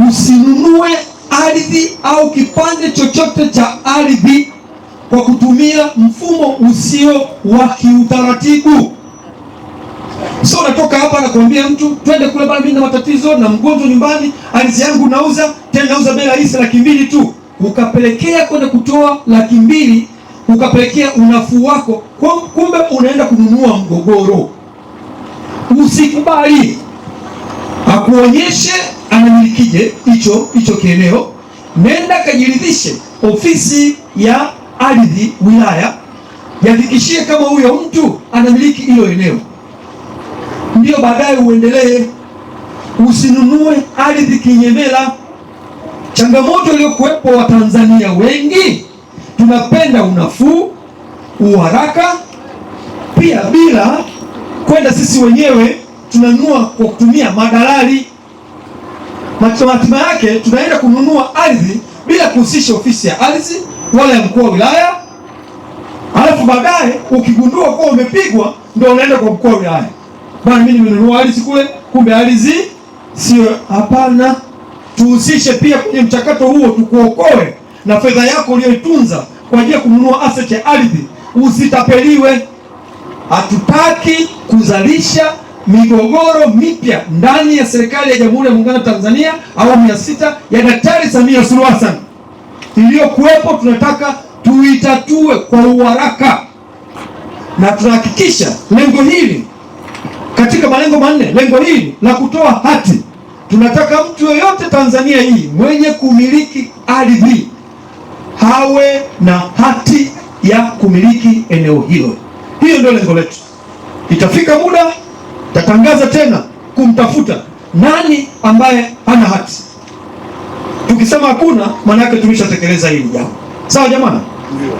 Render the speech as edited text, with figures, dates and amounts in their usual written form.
usinunue ardhi au kipande chochote cha ardhi kwa kutumia mfumo usio wa kiutaratibu. So unatoka hapa na kuambia mtu twende kule bana, mimi na matatizo na mgonjwa nyumbani, ardhi yangu nauza, tena nauza bei rahisi $200,000 tu, ukapelekea kwenda kutoa $200,000, ukapelekea unafuu wako, kumbe unaenda kununua mgogoro. Usikubali. Akuonyeshe anamilikije hicho kieneo, nenda kajiridhishe ofisi ya ardhi wilaya, yahakikishie kama huyo mtu anamiliki hilo eneo, ndio baadaye uendelee. Usinunue ardhi kinyemela. Changamoto iliyokuwepo, wa Tanzania wengi tunapenda unafuu, uharaka, pia bila kwenda sisi wenyewe tunanunua kwa kutumia madalali. Hatima yake tunaenda kununua ardhi bila kuhusisha ofisi ya ardhi wala ya mkuu wa wilaya, alafu baadaye ukigundua kuwa umepigwa ndio unaenda kwa mkuu wa wilaya, bwana mimi nimenunua ardhi kule, kumbe ardhi sio. Hapana, tuhusishe pia kwenye mchakato huo, tukuokoe na fedha yako uliyoitunza kwa ajili ya kununua asset ya ardhi, usitapeliwe. Hatutaki kuzalisha migogoro mipya ndani ya serikali ya Jamhuri ya Muungano wa Tanzania awamu ya 6 ya Daktari Samia Suluhu Hassan. Iliyokuwepo tunataka tuitatue kwa uharaka, na tunahakikisha lengo hili katika malengo manne, lengo hili la kutoa hati, tunataka mtu yoyote Tanzania hii mwenye kumiliki ardhi hawe na hati ya kumiliki eneo hilo. Hiyo ndio lengo letu. Itafika muda tatangaza tena kumtafuta nani ambaye hana hati. Tukisema hakuna, maana yake tumeshatekeleza hili jambo. Sawa jamani?